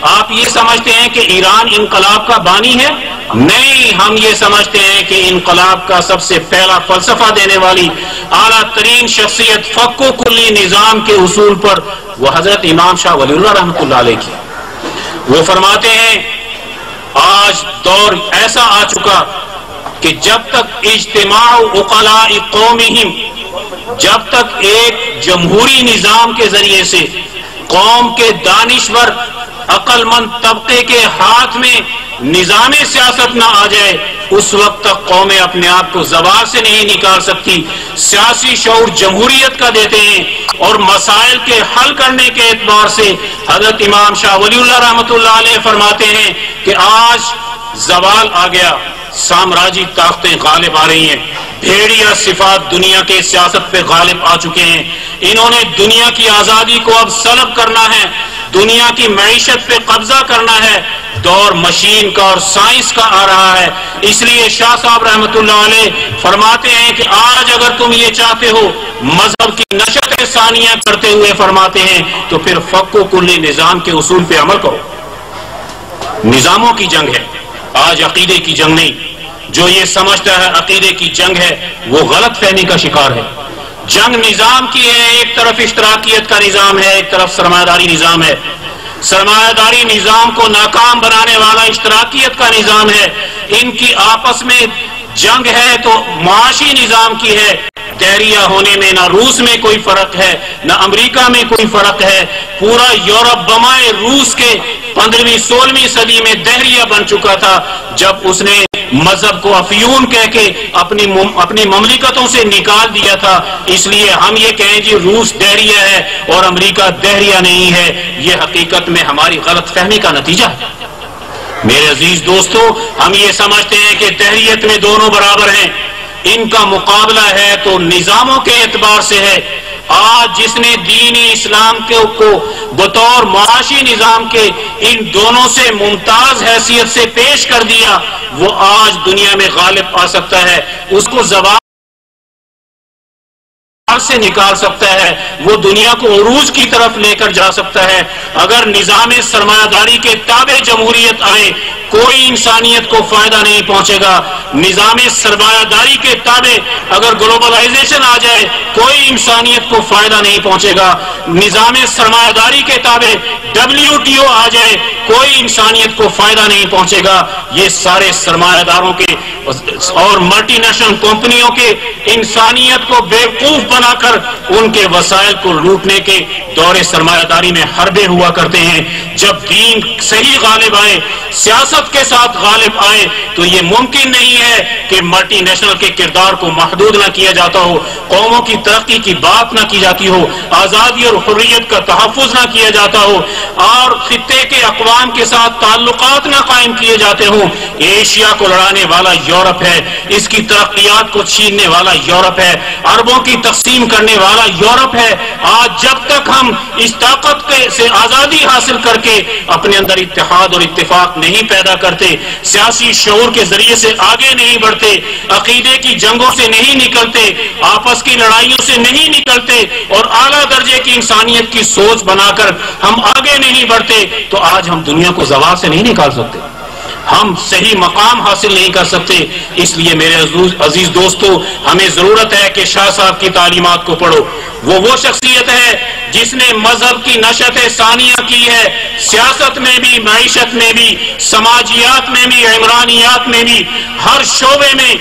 آپ یہ سمجھتے ہیں کہ ایران انقلاب کا بانی ہے؟ نہیں، ہم یہ سمجھتے ہیں کہ انقلاب کا سب سے پہلا فلسفہ دینے والی اعلیٰ ترین شخصیت فک و کلی نظام کے اصول پر وہ حضرت امام شاہ ولی اللہ رحمۃ اللہ علیہ کی۔ وہ فرماتے ہیں آج دور ایسا آ چکا کہ جب تک اجتماع عقلاء قومہم، جب تک ایک جمہوری نظام کے ذریعے سے قوم کے دانشور عقل مند طبقے کے ہاتھ میں نظام سیاست نہ آ جائے، اس وقت تک قومیں اپنے آپ کو زوال سے نہیں نکال سکتی۔ سیاسی شعور جمہوریت کا دیتے ہیں اور مسائل کے حل کرنے کے اعتبار سے حضرت امام شاہ ولی اللہ رحمۃ اللہ علیہ فرماتے ہیں کہ آج زوال آ گیا، سامراجی طاقتیں غالب آ رہی ہیں، بھیڑیا صفات دنیا کے سیاست پہ غالب آ چکے ہیں، انہوں نے دنیا کی آزادی کو اب سلب کرنا ہے، دنیا کی معیشت پہ قبضہ کرنا ہے، دور مشین کا اور سائنس کا آ رہا ہے۔ اس لیے شاہ صاحب رحمۃ اللہ علیہ فرماتے ہیں کہ آج اگر تم یہ چاہتے ہو مذہب کی نشت ثانیہ کرتے ہوئے فرماتے ہیں تو پھر فک و کلی نظام کے اصول پہ عمل کرو۔ نظاموں کی جنگ ہے، آج عقیدے کی جنگ نہیں۔ جو یہ سمجھتا ہے عقیدے کی جنگ ہے وہ غلط فہمی کا شکار ہے۔ جنگ نظام کی ہے، ایک طرف اشتراکیت کا نظام ہے، ایک طرف سرمایہ داری نظام ہے۔ سرمایہ داری نظام کو ناکام بنانے والا اشتراکیت کا نظام ہے۔ ان کی آپس میں جنگ ہے تو معاشی نظام کی ہے۔ دہریہ ہونے میں نہ روس میں کوئی فرق ہے نہ امریکہ میں کوئی فرق ہے۔ پورا یورپ بمائے روس کے 15ویں 16ویں صدی میں دہریہ بن چکا تھا جب اس نے مذہب کو افیون کہہ کے اپنی مملکتوں سے نکال دیا تھا۔ اس لیے ہم یہ کہیں جی روس دہریہ ہے اور امریکہ دہریہ نہیں ہے، یہ حقیقت میں ہماری غلط فہمی کا نتیجہ ہے۔ میرے عزیز دوستو، ہم یہ سمجھتے ہیں کہ دہریت میں دونوں برابر ہیں، ان کا مقابلہ ہے تو نظاموں کے اعتبار سے ہے۔ آج جس نے دین اسلام کو بطور معاشی نظام کے ان دونوں سے ممتاز حیثیت سے پیش کر دیا، وہ آج دنیا میں غالب آ سکتا ہے، اس کو زوال سے نکال سکتا ہے، وہ دنیا کو عروج کی طرف لے کر جا سکتا ہے۔ اگر نظام سرمایہ داری کے تابع جمہوریت آئے کوئی انسانیت کو فائدہ نہیں پہنچے گا۔ نظام سرمایہ داری کے تابع اگر گلوبلائزیشن آ جائے کوئی انسانیت کو فائدہ نہیں پہنچے گا۔ نظام سرمایہ داری کے تابع WTO آ جائے کوئی انسانیت کو فائدہ نہیں پہنچے گا۔ یہ سارے سرمایہ داروں کے اور ملٹی نیشنل کمپنیوں کے انسانیت کو بیوقوف بنا کر ان کے وسائل کو لوٹنے کے دور سرمایہ داری میں حربے ہوا کرتے ہیں۔ جب دین صحیح غالب آئے، سیاست کے ساتھ غالب آئے تو یہ ممکن نہیں ہے کہ ملٹی نیشنل کے کردار کو محدود نہ کیا جاتا ہو، قوموں کی ترقی کی بات نہ کی جاتی ہو، آزادی اور حریت کا تحفظ نہ کیا جاتا ہو، اور خطے کے اقوام کے ساتھ تعلقات نہ قائم کیے جاتے ہوں۔ ایشیا کو لڑانے والا یورپ ہے، اس کی ترقیات کو چھیننے والا یورپ ہے، عربوں کی تقسیم کرنے والا یورپ ہے۔ آج جب تک ہم اس طاقت سے آزادی حاصل کر کے اپنے اندر اتحاد اور اتفاق نہیں پیدا کرتے، سیاسی شعور کے ذریعے سے آگے نہیں بڑھتے، عقیدے کی جنگوں سے نہیں نکلتے، آپس کی لڑائیوں سے نہیں نکلتے اور اعلیٰ درجے کی انسانیت کی سوچ بنا کر ہم آگے نہیں بڑھتے تو آج ہم دنیا کو زوال سے نہیں نکال سکتے، ہم صحیح مقام حاصل نہیں کر سکتے۔ اس لیے میرے عزیز دوستو، ہمیں ضرورت ہے کہ شاہ صاحب کی تعلیمات کو پڑھو۔ وہ شخصیت ہے جس نے مذہب کی نشت ثانیہ کی ہے، سیاست میں بھی، معیشت میں بھی، سماجیات میں بھی، عمرانیات میں بھی، ہر شعبے میں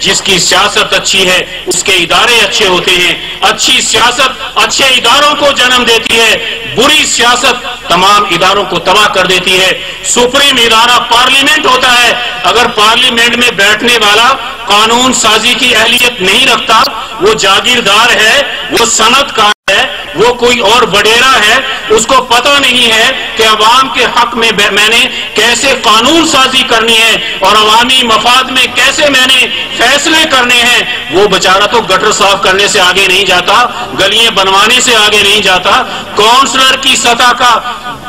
جس کی سیاست اچھی ہے اس کے ادارے اچھے ہوتے ہیں۔ اچھی سیاست اچھے اداروں کو جنم دیتی ہے، بری سیاست تمام اداروں کو تباہ کر دیتی ہے۔ سپریم ادارہ پارلیمنٹ ہوتا ہے، اگر پارلیمنٹ میں بیٹھنے والا قانون سازی کی اہلیت نہیں رکھتا، وہ جاگیردار ہے، وہ صنعت کار ہے، وہ کوئی اور وڈیرا ہے، اس کو پتہ نہیں ہے کہ عوام کے حق میں میں نے کیسے قانون سازی کرنی ہے اور عوامی مفاد میں کیسے میں نے فیصلے کرنے ہیں، وہ بیچارہ تو گٹر صاف کرنے سے آگے نہیں جاتا، گلیاں بنوانے سے آگے نہیں جاتا۔ کونسلر کی سطح کا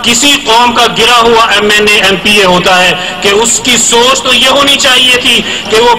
کسی قوم کا گرا ہوا MNA MPA ہوتا ہے کہ اس کی سوچ تو یہ ہونی چاہیے تھی کہ وہ